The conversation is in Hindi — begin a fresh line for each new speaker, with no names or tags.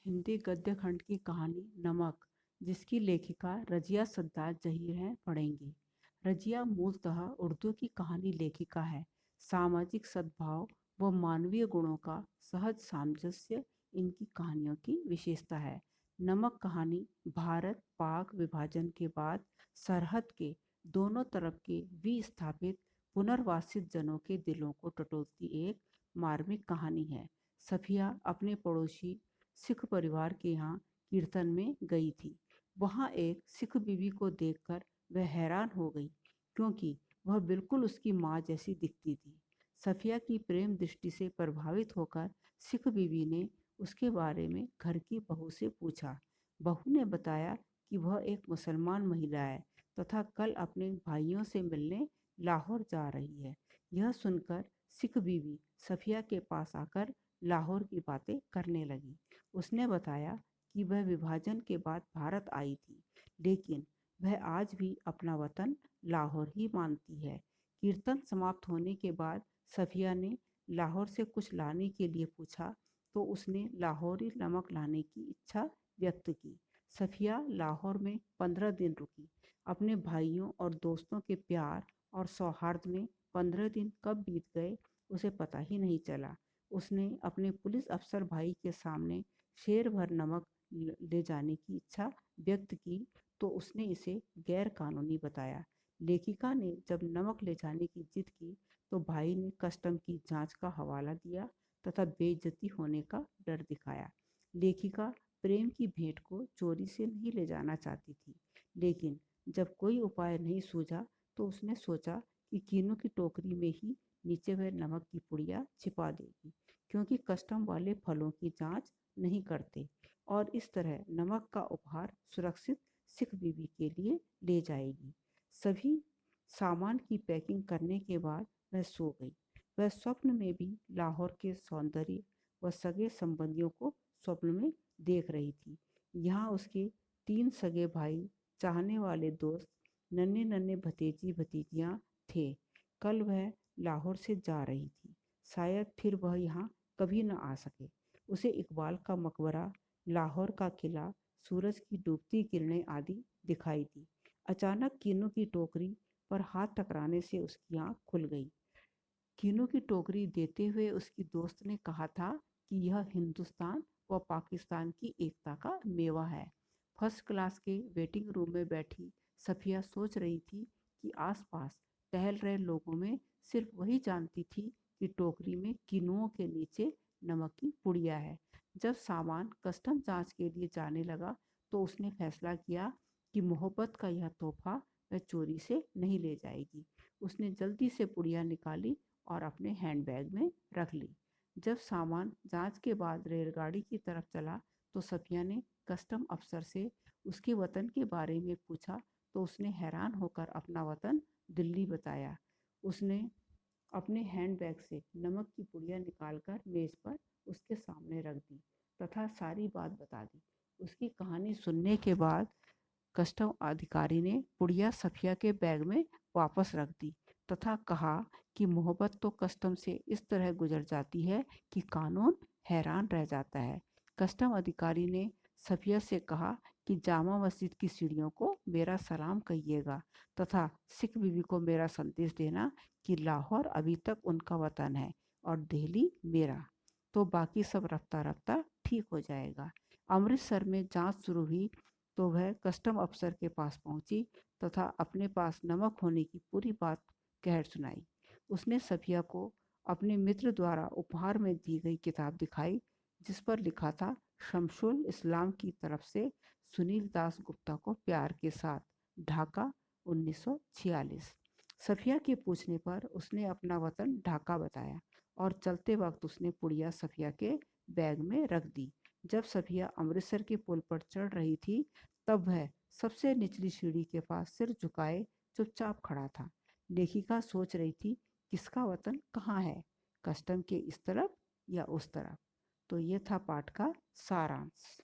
हिंदी गद्य खंड की कहानी नमक, जिसकी लेखिका रजिया सद्दात जहीर हैं, पढ़ेंगे। रजिया मूलतः उर्दू की कहानी लेखिका है। सामाजिक सद्भाव व मानवीय गुणों का सहज सामंजस्य इनकी कहानियों की विशेषता है। नमक कहानी भारत पाक विभाजन के बाद सरहद के दोनों तरफ के विस्थापित पुनर्वासित जनों के दिलों को टटोलती एक मार्मिक कहानी है। सफिया अपने पड़ोसी सिख परिवार के यहाँ कीर्तन में गई थी। वहाँ एक सिख बीवी को देखकर वह हैरान हो गई, क्योंकि वह बिल्कुल उसकी माँ जैसी दिखती थी। सफिया की प्रेम दृष्टि से प्रभावित होकर सिख बीवी ने उसके बारे में घर की बहू से पूछा। बहू ने बताया कि वह एक मुसलमान महिला है तथा कल अपने भाइयों से मिलने लाहौर जा रही है। यह सुनकर सिख बीवी सफिया के पास आकर लाहौर की बातें करने लगी। उसने बताया कि वह विभाजन के बाद भारत आई थी, लेकिन वह आज भी अपना वतन लाहौर ही मानती है। कीर्तन समाप्त होने के बाद सफिया ने लाहौर से कुछ लाने के लिए पूछा, तो उसने लाहौरी नमक लाने की इच्छा व्यक्त की। सफिया लाहौर में 15 दिन रुकी। अपने भाइयों और दोस्तों के प्यार और सौहार्द में 15 दिन कब बीत गए उसे पता ही नहीं चला। उसने अपने पुलिस अफसर भाई के सामने शेर भर नमक ले जाने की इच्छा व्यक्त की, तो उसने इसे गैर कानूनी बताया। लेखिका ने जब नमक ले जाने की जिद की, तो भाई ने कस्टम की जांच का हवाला दिया तथा बेइज्जती होने का डर दिखाया। लेखिका प्रेम की भेंट को चोरी से नहीं ले जाना चाहती थी, लेकिन जब कोई उपाय नहीं सूझा तो उसने सोचा कि कीनों की टोकरी में ही नीचे वह नमक की पुड़िया छिपा देगी, क्योंकि कस्टम वाले फलों की जांच नहीं करते, और इस तरह नमक का उपहार सुरक्षित सिख बीबी के लिए ले जाएगी। सभी सामान की पैकिंग करने के बाद वह सो गई। वह स्वप्न में भी लाहौर के सौंदर्य व सगे संबंधियों को स्वप्न में देख रही थी। यहाँ उसके 3 सगे भाई, चाहने वाले दोस्त, नन्हे नन्हे भतीजी भतीजियाँ थे। कल वह लाहौर से जा रही थी। शायद फिर वह यहाँ कभी न आ सके। उसे इकबाल का मकबरा, लाहौर का किला, सूरज की डूबती किरणें आदि दिखाई दी। अचानक कीनों की टोकरी पर हाथ टकराने से उसकी आंख खुल गई। कीनों की टोकरी देते हुए उसकी दोस्त ने कहा था कि यह हिंदुस्तान व पाकिस्तान की एकता का मेवा है। फर्स्ट क्लास के वेटिंग रूम में बैठी सफिया सोच रही थी कि आसपास टहल रहे लोगों में सिर्फ वही जानती थी कि टोकरी में किनुओं के नीचे नमक की पुड़िया है। जब सामान कस्टम जांच के लिए जाने लगा, तो उसने फैसला किया कि मोहब्बत का यह तोहफा वह चोरी से नहीं ले जाएगी। उसने जल्दी से पुड़िया निकाली और अपने हैंडबैग में रख ली। जब सामान जांच के बाद रेलगाड़ी की तरफ चला, तो सफिया ने कस्टम अफसर से उसके वतन के बारे में पूछा, तो उसने हैरान होकर अपना वतन दिल्ली बताया। उसने अपने हैंडबैग से नमक की पुड़िया निकालकर मेज पर उसके सामने रख दी तथा सारी बात बता दी। उसकी कहानी सुनने के बाद कस्टम अधिकारी ने पुड़िया सफिया के बैग में वापस रख दी तथा कहा कि मोहब्बत तो कस्टम से इस तरह गुजर जाती है कि कानून हैरान रह जाता है। कस्टम अधिकारी ने सफिया से कहा कि जामा मस्जिद की सीढ़ियों को मेरा सलाम कहिएगा तथा सिख बीवी को मेरा संदेश देना कि लाहौर अभी तक उनका वतन है और दिल्ली मेरा। तो बाकी सब रफ्ता रफ्ता ठीक हो जाएगा। अमृतसर में जांच शुरू हुई, तो वह कस्टम अफसर के पास पहुंची तथा अपने पास नमक होने की पूरी बात कह सुनाई। उसने सफिया को अपने मित्र द्वारा उपहार में दी गई किताब दिखाई, जिस पर लिखा था शमसुल इस्लाम की तरफ से सुनील दास गुप्ता को प्यार के साथ, ढाका 1946। सफिया के पूछने पर उसने अपना वतन ढाका बताया और चलते वक्त उसने पुड़िया सफिया के बैग में रख दी। जब सफिया अमृतसर के पुल पर चढ़ रही थी, तब वह सबसे निचली सीढ़ी के पास सिर झुकाए चुपचाप खड़ा था। लेखिका सोच रही थी किसका वतन कहाँ है, कस्टम के इस तरफ या उस तरफ। तो ये था पाठ का सारांश।